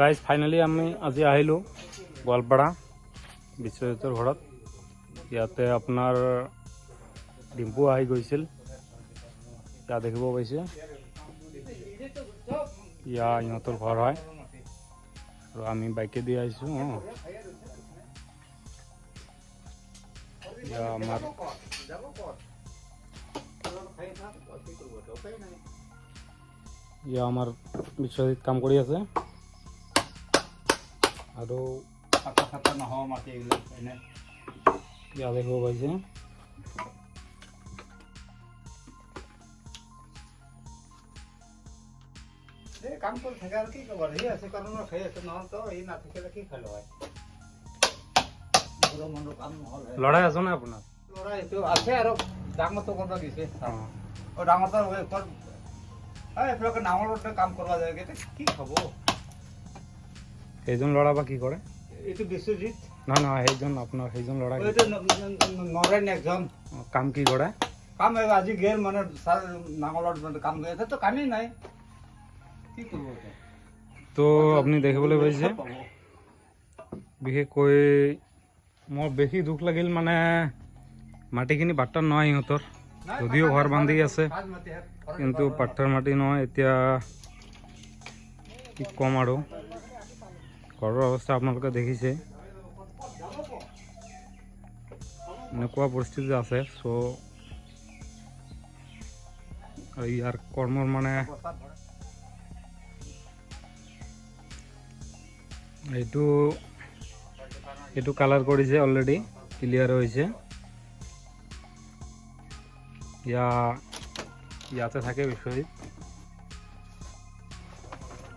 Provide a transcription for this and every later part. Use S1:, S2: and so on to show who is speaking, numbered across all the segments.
S1: Guys finally আমি আজি আহিলোঁ গোৱালপাৰা বিশ্বজিতৰ ঘৰত। ইয়াতে আপোনাৰ ডিম্পু আহি গৈছিল, ইয়াত দেখিব পাইছে। ইয়া ইহঁতৰ ঘৰ হয় আৰু আমি বাইকে দি আহিছোঁ। ইয়া আমাৰ বিশ্বজিত কাম কৰি আছে আৰু ইয়া দেখিব পাইছে।
S2: কাম কৰি থাকে আৰু কি খবৰ সি আছে কাৰণ খাই আছে নহ'ল তো ই নাথাকিলে কি খালো হয়।
S1: লৰাই আছে নে আপোনাৰ?
S2: ল'ৰা এইটো আছে আৰু ডাঙৰটো কৰিব দিছে। ডাঙৰটো এইফালে ডাঙৰতে কাম কৰিব যায় কি খাব।
S1: সেইজন ল'ৰা বা কি কৰে?
S2: এইটো বিশ্বজিৎ
S1: নহয় নহয়, সেইজন আপোনাৰ সেইজন ল'ৰা
S2: এইটো নৰেন একজন
S1: কাম কি কৰে?
S2: কাম আজি গেল মানে নাঙলৰ কাম কৰি আছে তো কামেই নাই কি কৰিব।
S1: তো আপুনি দেখিবলৈ পাইছে, বিশেষকৈ মোৰ বেছি দুখ লাগিল মানে মাটিখিনি পাট্টাৰ নহয় সিহঁতৰ, যদিও ঘৰ বান্ধি আছে কিন্তু পাট্টাৰ মাটি নহয়। এতিয়া কি ক'ম আৰু, ঘৰৰ অৱস্থা আপোনালোকে দেখিছে এনেকুৱা পৰিস্থিতি আছে। চ' ইয়াৰ কৰ্মৰ মানে এইটো কালাৰ কৰিছে, অলৰেডি ক্লিয়াৰ হৈছে। ইয়াতে থাকে বিশ্বজিৎ।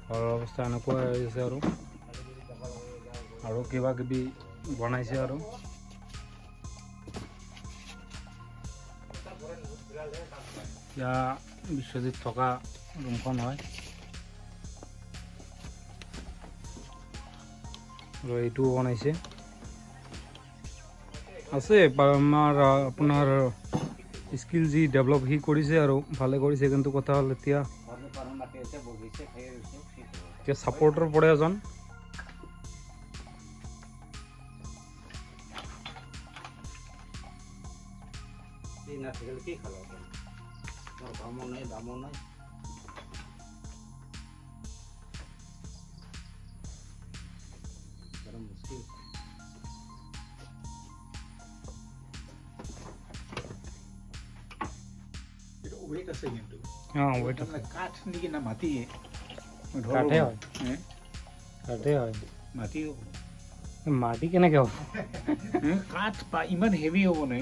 S1: ঘৰৰ অৱস্থা এনেকুৱা হৈছে আৰু কিবা কিবি বনাইছে আৰু বিশ্বজিৎ থকা ৰুমখন হয় আৰু এইটোও বনাইছে আছে। আমাৰ আপোনাৰ স্কিল যি ডেভেলপ সি কৰিছে আৰু ভালে কৰিছে, কিন্তু কথা হ'ল এতিয়া ছাপৰ্টৰ প্ৰয়োজন।
S2: কি খালো কামো নাই দামো নাই। মুশকিল ওয়েট আছে কিন্তু
S1: ওয়েট
S2: কাঠ নেকি না মাটি?
S1: কাঠে হয়, কাঠে হয়। মাটি কেনেকে হ'ব?
S2: কাঠ ইমান হেভি হ'ব নে?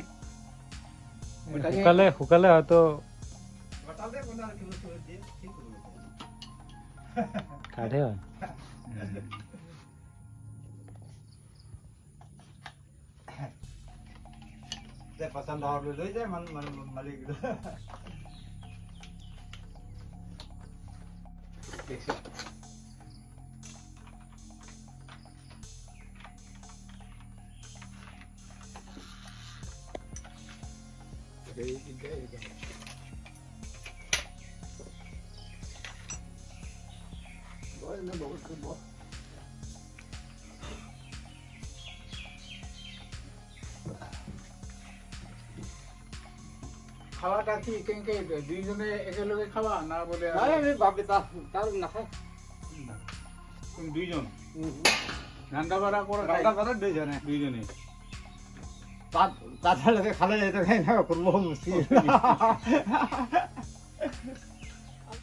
S1: শুকালে হয়তো কাঠে হয়।
S2: পচন্দ লৈ যায় মালিক খাওয়াটা কি কেনকে দুইজনে একেলগে খাওয়া না বলে? আমি ভাবি তার নাখায় দুইজন রান্না বাড়া করে দুইজনে তার লগে খালে যাইতে খাই না করবো মুশকিল।